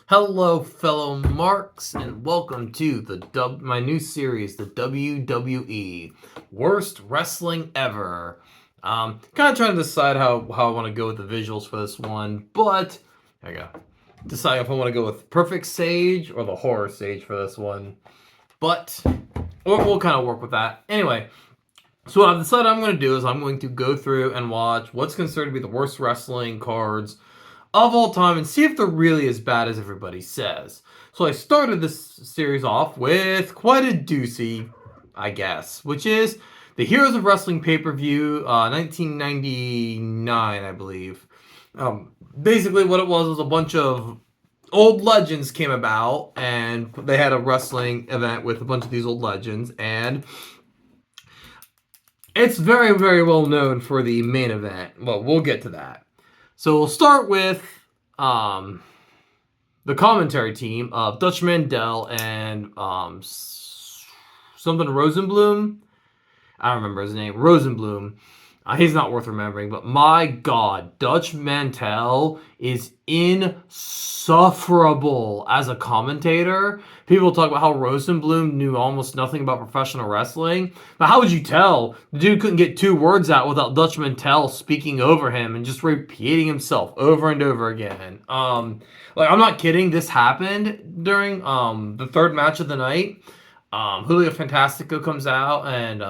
Hello, fellow marks, and welcome to my new series, the WWE Worst Wrestling Ever. Kind of trying to decide how I want to go with the visuals for this one, but there you go. Decide if I want to go with Perfect Sage or the Horror Sage for this one, but we'll kind of work with that. Anyway, so what I've decided I'm going to do is I'm going to go through and watch what's considered to be the worst wrestling cards of all time and see if they're really as bad as everybody says. So I started this series off with quite a doozy, I guess, which is the Heroes of Wrestling pay-per-view, 1999, I believe. Basically what it was a bunch of old legends came about, and they had a wrestling event with a bunch of these old legends, and it's very, very well known for the main event. Well, we'll get to that. So we'll start with the commentary team of Dutch Mandel and something Rosenblum. I don't remember his name. Rosenblum. He's not worth remembering, but my God, Dutch Mantel is insufferable as a commentator. People talk about how Rosenblum knew almost nothing about professional wrestling, but how would you tell? The dude couldn't get two words out without Dutch Mantel speaking over him and just repeating himself over and over again. I'm not kidding. This happened during the third match of the night. Julio Fantastico comes out and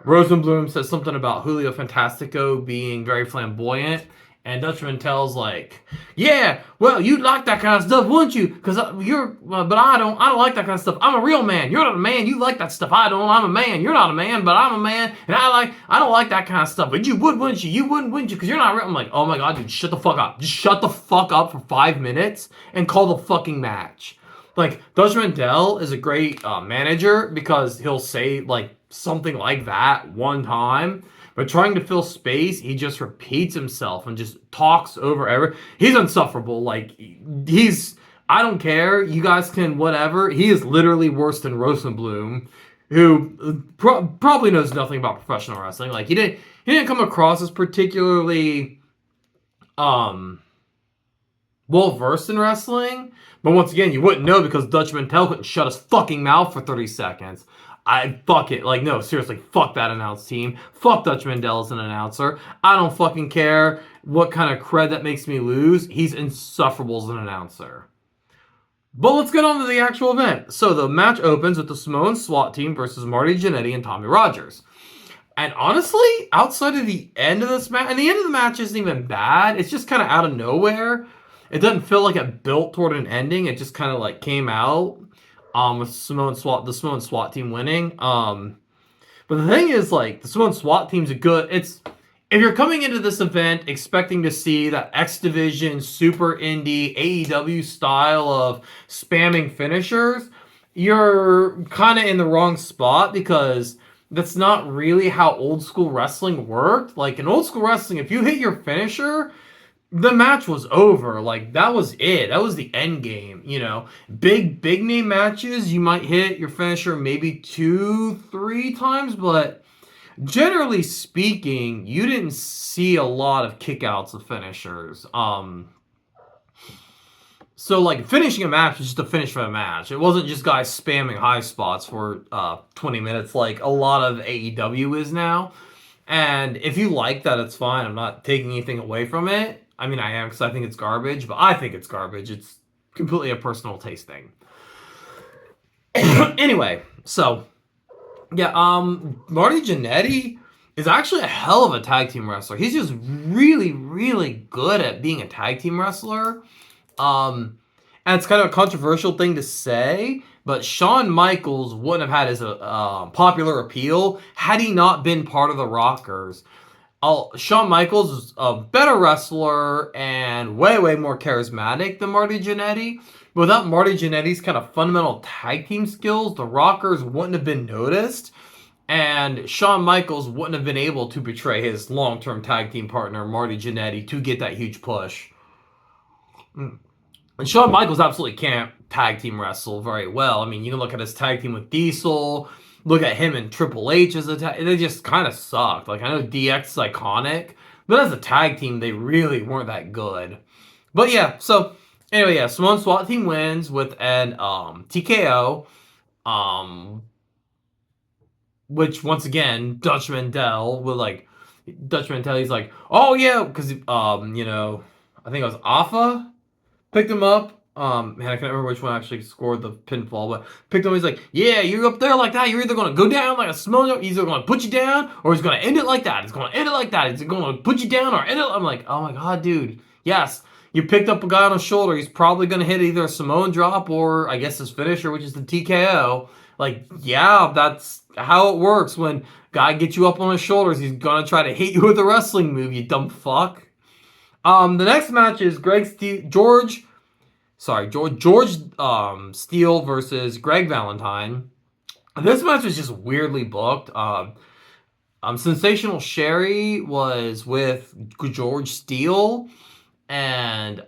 Rosenblum says something about Julio Fantastico being very flamboyant, and Dutch Mantel's like, "Yeah, well, you'd like that kind of stuff, wouldn't you? Because but I don't like that kind of stuff. I'm a real man. You're not a man. You like that stuff. I don't. I'm a man. You're not a man, but I'm a man, and I don't like that kind of stuff. But you would, wouldn't you? You wouldn't you? Because you're not real." I'm like, "Oh my God, dude, shut the fuck up. Just shut the fuck up for 5 minutes and call the fucking match." Like, Dutch Mandel is a great manager because he'll say like something like that one time, but trying to fill space, he just repeats himself and just talks over he's insufferable. Like, I don't care, you guys can whatever. He is literally worse than Rosenblum, who probably knows nothing about professional wrestling. Like, he didn't come across as particularly well versed in wrestling, but once again, you wouldn't know because Dutch Mantel couldn't shut his fucking mouth for 30 seconds. Fuck it. Like, no, seriously, fuck that announce team. Fuck Dutch Mandel as an announcer. I don't fucking care what kind of cred that makes me lose. He's insufferable as an announcer. But let's get on to the actual event. So the match opens with the Samoan SWAT team versus Marty Jannetty and Tommy Rogers. And honestly, outside of the end of this match, and the end of the match isn't even bad. It's just kind of out of nowhere. It doesn't feel like it built toward an ending. It just kind of like came out. With the Samoan SWAT team winning. But the thing is, like, the Samoan SWAT team's if you're coming into this event expecting to see that X Division, Super Indie, AEW style of spamming finishers, you're kind of in the wrong spot because that's not really how old school wrestling worked. Like, in old school wrestling, if you hit your finisher, the match was over. Like, that was it. That was the end game, you know. Big name matches, you might hit your finisher maybe 2-3 times, but generally speaking, you didn't see a lot of kickouts of finishers. So, like, finishing a match was just a finish for a match. It wasn't just guys spamming high spots for 20 minutes like a lot of AEW is now. And if you like that, it's fine. I'm not taking anything away from it. I mean, I am because I think it's garbage, but I think it's garbage. It's completely a personal taste thing. Anyway, so, yeah, Marty Jannetty is actually a hell of a tag team wrestler. He's just really, really good at being a tag team wrestler. And it's kind of a controversial thing to say, but Shawn Michaels wouldn't have had his popular appeal had he not been part of the Rockers. Shawn Michaels is a better wrestler and way, way more charismatic than Marty Jannetty. But without Marty Jannetty's kind of fundamental tag team skills, the Rockers wouldn't have been noticed. And Shawn Michaels wouldn't have been able to betray his long-term tag team partner, Marty Jannetty, to get that huge push. And Shawn Michaels absolutely can't tag team wrestle very well. I mean, you can look at his tag team with Diesel, look at him and Triple H as a tag. They just kind of sucked. Like, I know DX is iconic, but as a tag team, they really weren't that good. But yeah, so Anyway, yeah, Simone SWAT team wins with an TKO. Um, which once again, Dutch Mandel will like Dutch Mantel. He's like, oh yeah, because I think it was Alpha picked him up. Man, I can't remember which one actually scored the pinfall, but picked him. He's like, yeah, you're up there like that. You're either gonna go down like a smoke. He's either gonna put you down, or he's gonna end it like that. He's gonna end it like that. He's gonna put you down or end it. I'm like, oh my god, dude. Yes, you picked up a guy on his shoulder. He's probably gonna hit either a Samoan drop or I guess his finisher, which is the TKO. Like, yeah, that's how it works. When guy gets you up on his shoulders, he's gonna try to hit you with a wrestling move. You dumb fuck. The next match is George Steele versus Greg Valentine. This match was just weirdly booked. Sensational Sherry was with George Steele, and and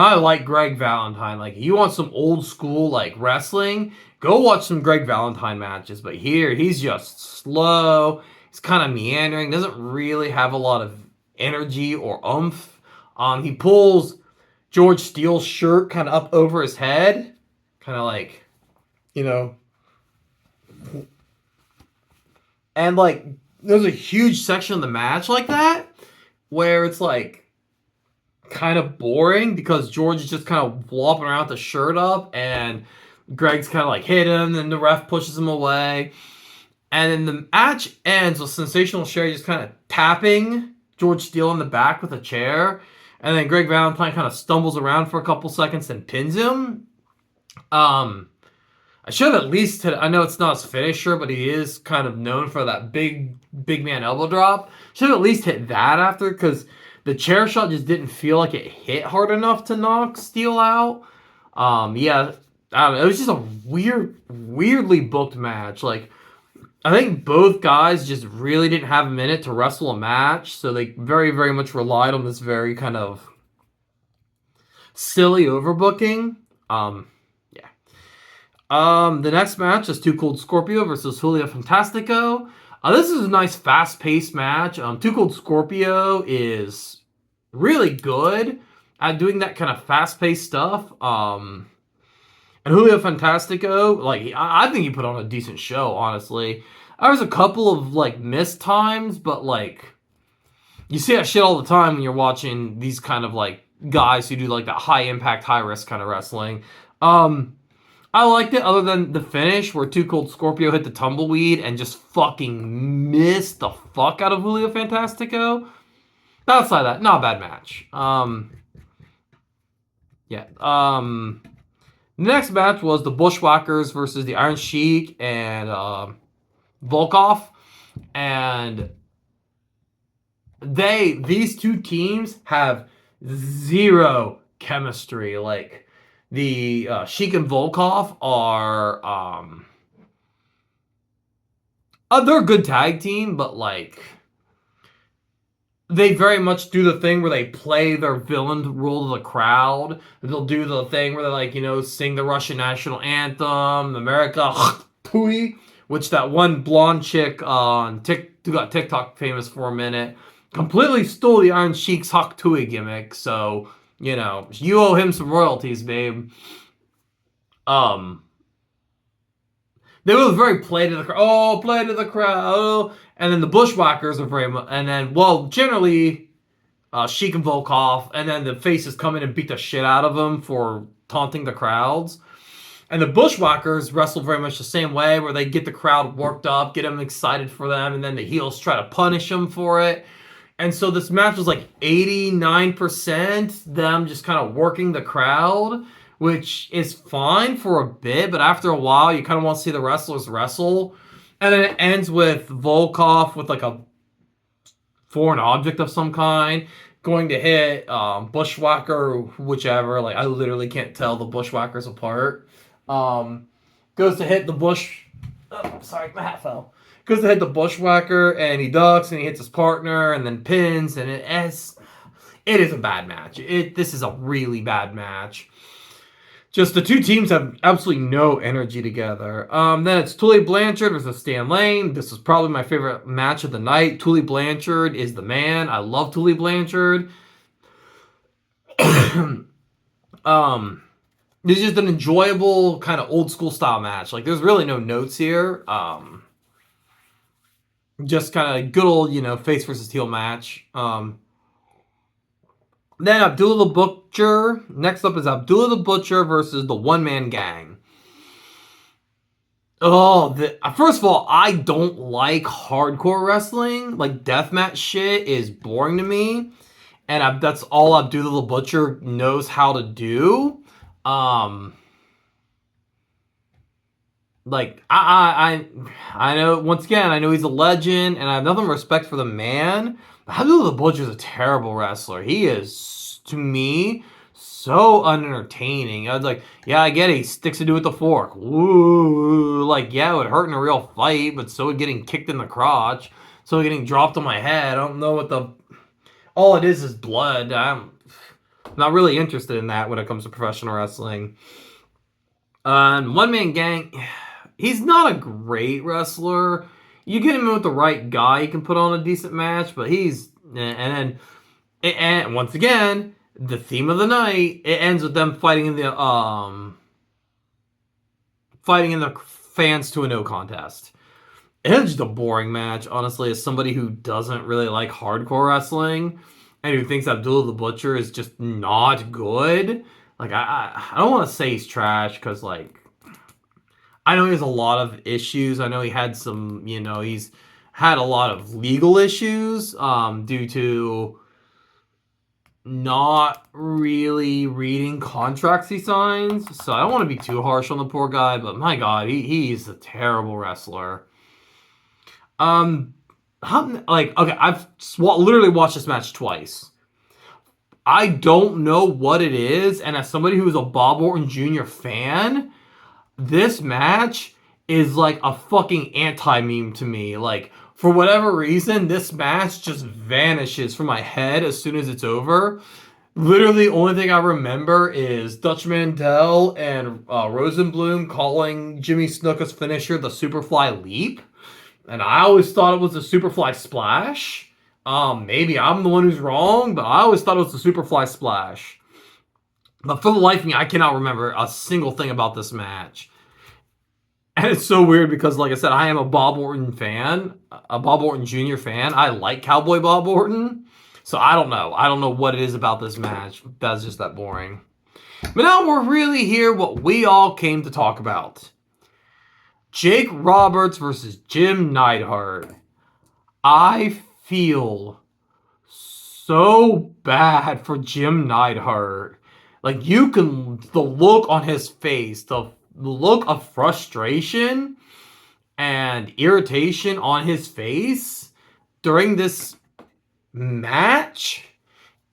I like Greg Valentine. Like, you want some old school like wrestling, go watch some Greg Valentine matches. But here, he's just slow. He's kind of meandering. Doesn't really have a lot of energy or oomph. He pulls George Steele's shirt kind of up over his head, kind of like, and like there's a huge section of the match like that where it's like kind of boring because George is just kind of flopping around with the shirt up, and Greg's kind of like hit him, and the ref pushes him away. And then the match ends with Sensational Sherry just kind of tapping George Steele in the back with a chair. And then Greg Valentine kind of stumbles around for a couple seconds and pins him. I should have at least I know it's not his finisher, but he is kind of known for that big man elbow drop. Should have at least hit that after, because the chair shot just didn't feel like it hit hard enough to knock Steele out. Yeah, I don't know. It was just a weirdly booked match. Like, I think both guys just really didn't have a minute to wrestle a match, so they very, very much relied on this very kind of silly overbooking. Yeah. The next match is Too Cold Scorpio versus Julio Fantastico. This is a nice, fast-paced match. Too Cold Scorpio is really good at doing that kind of fast-paced stuff. And Julio Fantastico, like, I think he put on a decent show, honestly. There was a couple of, like, missed times, but, like, you see that shit all the time when you're watching these kind of, like, guys who do, like, that high-impact, high-risk kind of wrestling. I liked it, other than the finish, where Too Cold Scorpio hit the tumbleweed and just fucking missed the fuck out of Julio Fantastico. Outside that, not a bad match. Yeah. The next match was the Bushwhackers versus the Iron Sheik and Volkov. And these two teams have zero chemistry. Like, the Sheik and Volkov are they're a good tag team, but like, they very much do the thing where they play their villain role to the crowd. They'll do the thing where they, like, sing the Russian national anthem, America, Tui, which that one blonde chick on who got TikTok famous for a minute completely stole the Iron Sheik's Hak Tui gimmick. So, you owe him some royalties, babe. They were very play to the crowd. Oh, play to the crowd. Oh. And then the Bushwhackers are very much, and then, well, generally, Sheik and Volkov, and then the faces come in and beat the shit out of them for taunting the crowds. And the Bushwhackers wrestle very much the same way, where they get the crowd worked up, get them excited for them, and then the heels try to punish them for it. And so this match was like 89% them just kind of working the crowd, which is fine for a bit, but after a while, you kind of want to see the wrestlers wrestle. And then it ends with Volkov with like a foreign object of some kind going to hit Bushwhacker or whichever. Like, I literally can't tell the Bushwhackers apart. Goes to hit the sorry, my hat fell. Goes to hit the Bushwhacker, and he ducks, and he hits his partner, and then pins, and it is a bad match. This is a really bad match. Just the two teams have absolutely no energy together. Then it's Tully Blanchard versus Stan Lane. This is probably my favorite match of the night. Tully Blanchard is the man. I love Tully Blanchard. It's just an enjoyable kind of old school style match. Like, there's really no notes here. Just kind of good old, face versus heel match. Then Abdullah the Butcher. Next up is Abdullah the Butcher versus the One Man Gang. Oh, first of all, I don't like hardcore wrestling. Like, deathmatch shit is boring to me. And that's all Abdullah the Butcher knows how to do. Like, I know, once again, I know he's a legend, and I have nothing but respect for the man. But Abdullah the Butcher is a terrible wrestler. He is, to me, so unentertaining. I was like, yeah, I get it. He sticks it to with the fork. Ooh, like, yeah, it would hurt in a real fight, but so would getting kicked in the crotch. So getting dropped on my head. I don't know what the... All it is blood. I'm not really interested in that when it comes to professional wrestling. One Man Gang, he's not a great wrestler. You get him with the right guy, he can put on a decent match, but and once again, the theme of the night, it ends with them fighting in the fans to a no contest. It's just a boring match, honestly, as somebody who doesn't really like hardcore wrestling and who thinks Abdullah the Butcher is just not good. Like, I don't want to say he's trash, because, like, I know he has a lot of issues. I know he had some, he's had a lot of legal issues due to not really reading contracts he signs. So I don't want to be too harsh on the poor guy, but my God, he's a terrible wrestler. Okay, I've literally watched this match twice. I don't know what it is, and as somebody who is a Bob Orton Jr. fan, this match is like a fucking anti-meme to me. Like, for whatever reason, this match just vanishes from my head as soon as it's over. Literally, the only thing I remember is Dutch Mantell and Rosenbloom calling Jimmy Snuka's finisher the Superfly Leap. And I always thought it was a Superfly Splash. Maybe I'm the one who's wrong, but I always thought it was the Superfly Splash. But for the life of me, I cannot remember a single thing about this match. And it's so weird because, like I said, I am a Bob Orton fan, a Bob Orton Jr. fan. I like Cowboy Bob Orton. So I don't know. I don't know what it is about this match. That's just that boring. But now we're really here, what we all came to talk about. Jake Roberts versus Jim Neidhart. I feel so bad for Jim Neidhart. Like, the look on his face, the look of frustration and irritation on his face during this match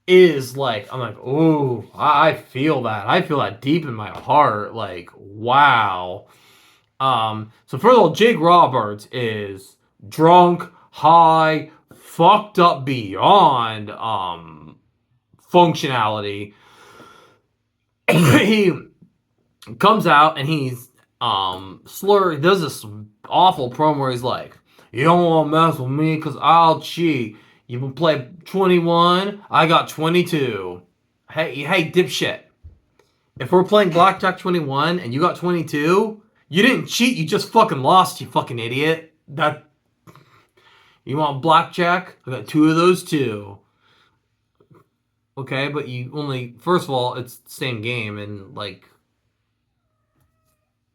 is like, I'm like, oh, I feel that. I feel that deep in my heart. Like, wow. So first of all, Jake Roberts is drunk, high, fucked up beyond functionality. He comes out and he's he does this awful promo where he's like, you don't want to mess with me because I'll cheat. You will play 21, I got 22. Hey, dipshit. If we're playing Blackjack 21 and you got 22, you didn't cheat, you just fucking lost, you fucking idiot. You want blackjack? I got 2 of those too. Okay, but first of all, it's the same game, and, like,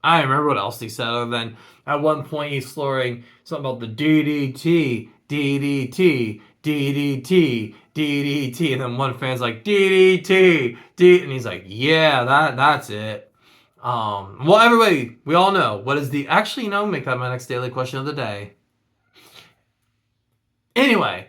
I don't remember what else he said other than at one point he's slurring something about the DDT, DDT, DDT, DDT, and then one fan's like, DDT, and he's like, yeah, that's it. Well, everybody, we all know what is actually, make that my next daily question of the day. Anyway,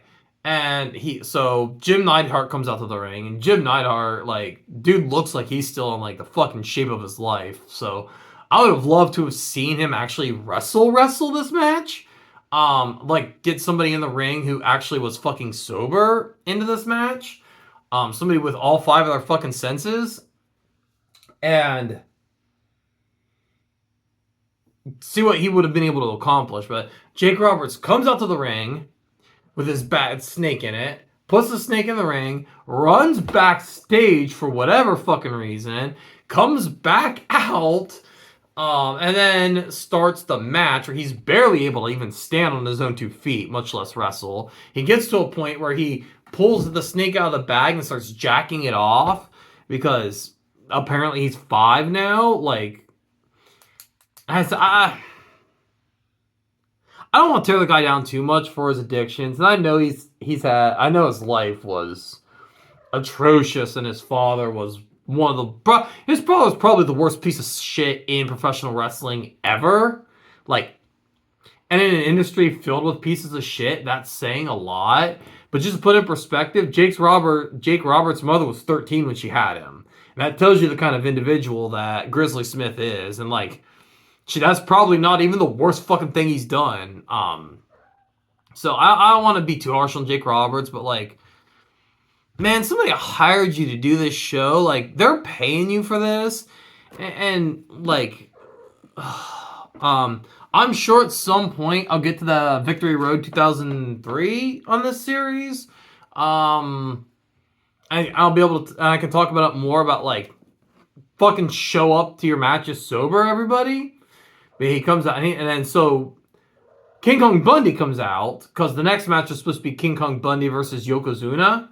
so Jim Neidhart comes out to the ring, and Jim Neidhart, like, dude looks like he's still in, like, the fucking shape of his life. So I would have loved to have seen him actually wrestle this match. Like, get somebody in the ring who actually was fucking sober into this match. Somebody with all 5 of their fucking senses. And see what he would have been able to accomplish. But Jake Roberts comes out to the ring with his bad snake in it, puts the snake in the ring, runs backstage for whatever fucking reason, comes back out, and then starts the match where he's barely able to even stand on his own 2 feet, much less wrestle. He gets to a point where he pulls the snake out of the bag and starts jacking it off because apparently he's 5 now. Like, I don't want to tear the guy down too much for his addictions, and I know I know his life was atrocious, and his father was his father was probably the worst piece of shit in professional wrestling ever. Like, and in an industry filled with pieces of shit, that's saying a lot. But just to put in perspective, Jake Roberts' mother was 13 when she had him. And that tells you the kind of individual that Grizzly Smith is, and like, that's probably not even the worst fucking thing he's done. So I don't want to be too harsh on Jake Roberts, but like, man, somebody hired you to do this show. Like, they're paying you for this, and like, I'm sure at some point I'll get to the Victory Road 2003 on this series. I'll be able to, and I can talk about it more about like, fucking show up to your matches sober, everybody. But he comes out, and then so King Kong Bundy comes out because the next match is supposed to be King Kong Bundy versus Yokozuna,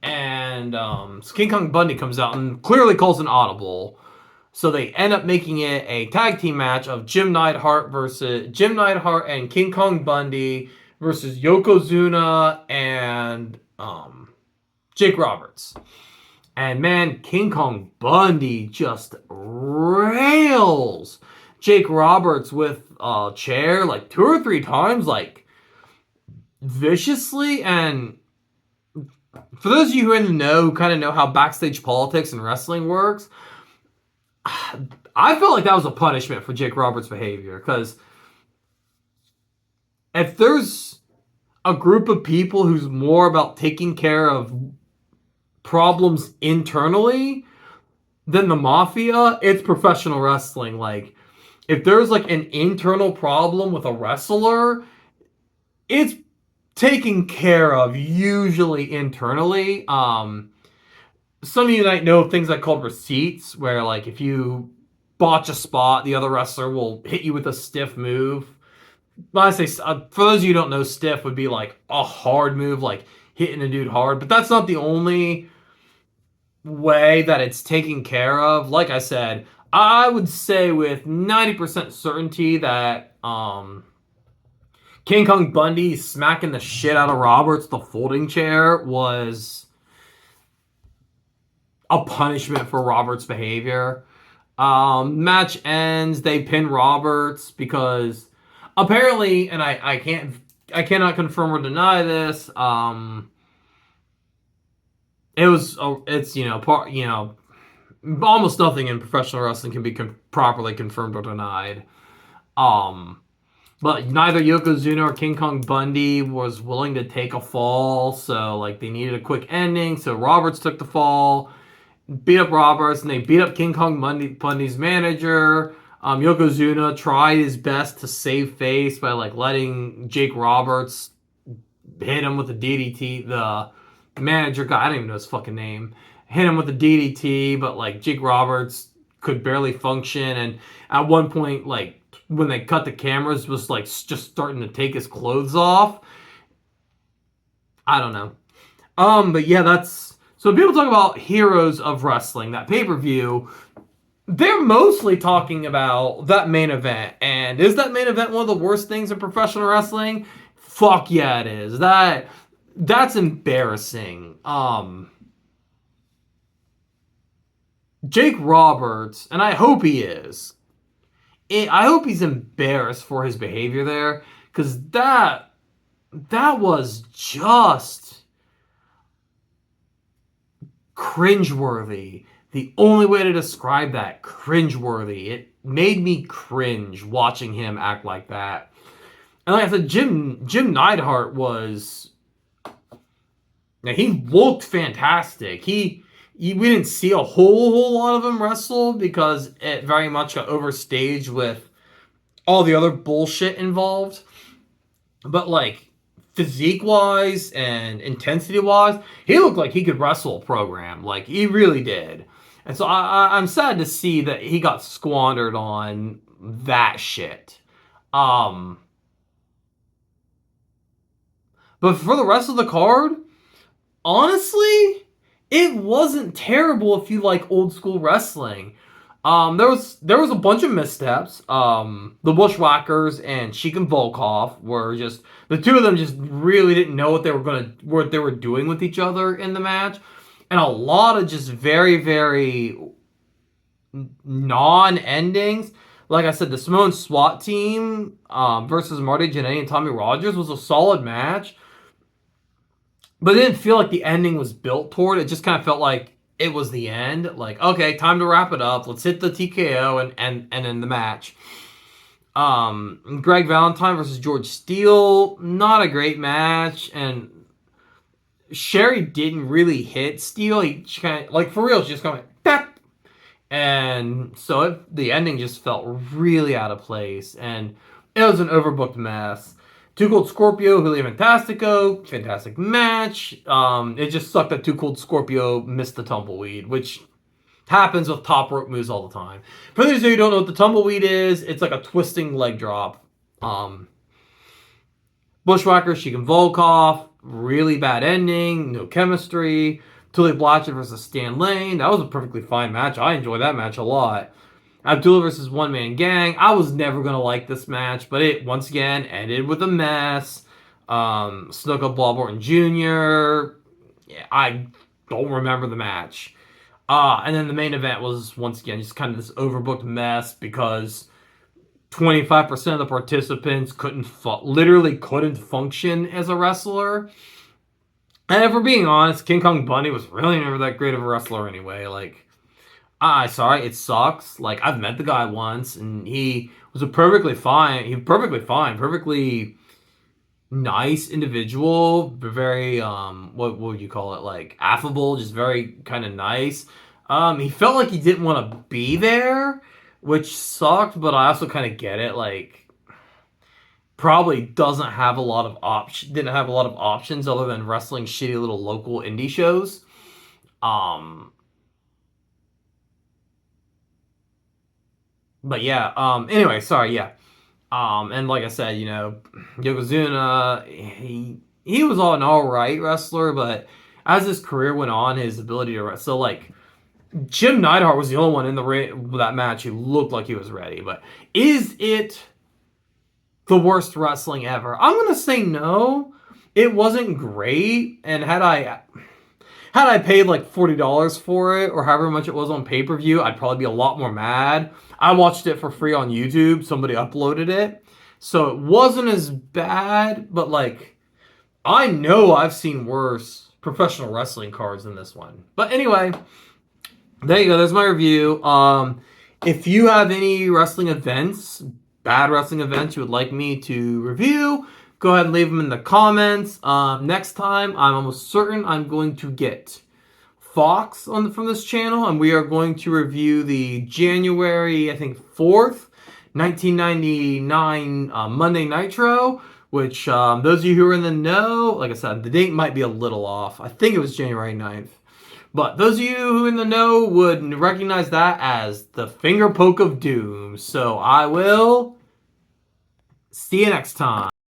and so King Kong Bundy comes out and clearly calls an audible. So they end up making it a tag team match of Jim Neidhart and King Kong Bundy versus Yokozuna and Jake Roberts. And man, King Kong Bundy just rails Jake Roberts with a chair like 2 or 3 times, like viciously. And for those of you who are in the know, who kind of know how backstage politics and wrestling works, I felt like that was a punishment for Jake Roberts' behavior, because if there's a group of people who's more about taking care of problems internally than the mafia, it's professional wrestling. Like, if there's like an internal problem with a wrestler, it's taken care of usually internally. Some of you might know things like called receipts, where like if you botch a spot, the other wrestler will hit you with a stiff move. When I say, for those of you who don't know, stiff would be like a hard move, like hitting a dude hard. But that's not the only way that it's taken care of. Like I said, I would say with 90% certainty that King Kong Bundy smacking the shit out of Roberts, the folding chair, was a punishment for Roberts' behavior. Match ends. They pin Roberts because apparently, and I cannot confirm or deny this. Almost nothing in professional wrestling can be properly confirmed or denied. But neither Yokozuna or King Kong Bundy was willing to take a fall, so like they needed a quick ending. So Roberts took the fall, beat up Roberts, and they beat up King Kong Bundy's manager. Yokozuna tried his best to save face by like letting Jake Roberts hit him with the DDT. The manager guy, I don't even know his fucking name, hit him with the DDT, but like Jake Roberts could barely function, and at one point, like when they cut the cameras, was like just starting to take his clothes off. I don't know. But yeah, that's, so people talk about heroes of wrestling, that pay-per-view, they're mostly talking about that main event. And is that main event one of the worst things in professional wrestling? Fuck yeah, it is. That's embarrassing. Jake Roberts, and I hope he is. I hope he's embarrassed for his behavior there, because that was just cringeworthy. The only way to describe that, cringeworthy. It made me cringe watching him act like that. And like I said, Jim Neidhart was, he looked fantastic. We didn't see a whole lot of him wrestle because it very much got overstaged with all the other bullshit involved. But like, physique-wise and intensity-wise, he looked like he could wrestle a program. Like, he really did. And so I'm sad to see that he got squandered on that shit. But for the rest of the card, honestly, it wasn't terrible if you like old school wrestling. There was a bunch of missteps. The Bushwhackers and Sheik and Volkov were just the two of them just really didn't know what they were doing with each other in the match, and a lot of just very very non-endings. Like I said, the Samoan SWAT team versus Marty Jannetty and Tommy Rogers was a solid match, but it didn't feel like the ending was built toward it. It just kind of felt like it was the end. Like, okay, time to wrap it up. Let's hit the TKO and end the match. Greg Valentine versus George Steele, not a great match, and Sherry didn't really hit Steele. She kind of, like, for real, she just kind of went, and so the ending just felt really out of place, and it was an overbooked mess. Too Cold Scorpio, Julio Fantastico, fantastic match. It just sucked that Too Cold Scorpio missed the tumbleweed, which happens with top rope moves all the time. For those of you who don't know what the tumbleweed is, it's like a twisting leg drop. Bushwhacker, Sheik and Volkov, really bad ending, no chemistry. Tully Blanchard versus Stan Lane, that was a perfectly fine match. I enjoyed that match a lot. Abdullah versus One Man Gang. I was never going to like this match, but it, once again, ended with a mess. Snuka Bob Orton Jr. Yeah, I don't remember the match. And then the main event was, once again, just kind of this overbooked mess because 25% of the participants literally couldn't function as a wrestler. And if we're being honest, King Kong Bundy was really never that great of a wrestler anyway. Like, sorry, it sucks. Like, I've met the guy once, and he was perfectly nice individual, very, what would you call it, like, affable, just very kind of nice. He felt like he didn't want to be there, which sucked, but I also kind of get it, like, probably didn't have a lot of options other than wrestling shitty little local indie shows. But yeah, anyway, sorry, yeah. And like I said, you know, Yokozuna, he was an alright wrestler, but as his career went on, his ability to wrestle, so like, Jim Neidhart was the only one in the ring that match who looked like he was ready. But is it the worst wrestling ever? I'm gonna say no. It wasn't great, and had I paid like $40 for it, or however much it was on pay-per-view, I'd probably be a lot more mad. I watched it for free on YouTube. Somebody uploaded it. So it wasn't as bad, but like, I know I've seen worse professional wrestling cards than this one. But anyway, there you go. There's my review. If you have any wrestling events, bad wrestling events you would like me to review, go ahead and leave them in the comments. Next time, I'm almost certain I'm going to get Fox from this channel, and we are going to review the January, I think, 4th, 1999 Monday Nitro, which those of you who are in the know, like I said, the date might be a little off. I think it was January 9th. But those of you who are in the know would recognize that as the finger poke of doom. So I will see you next time.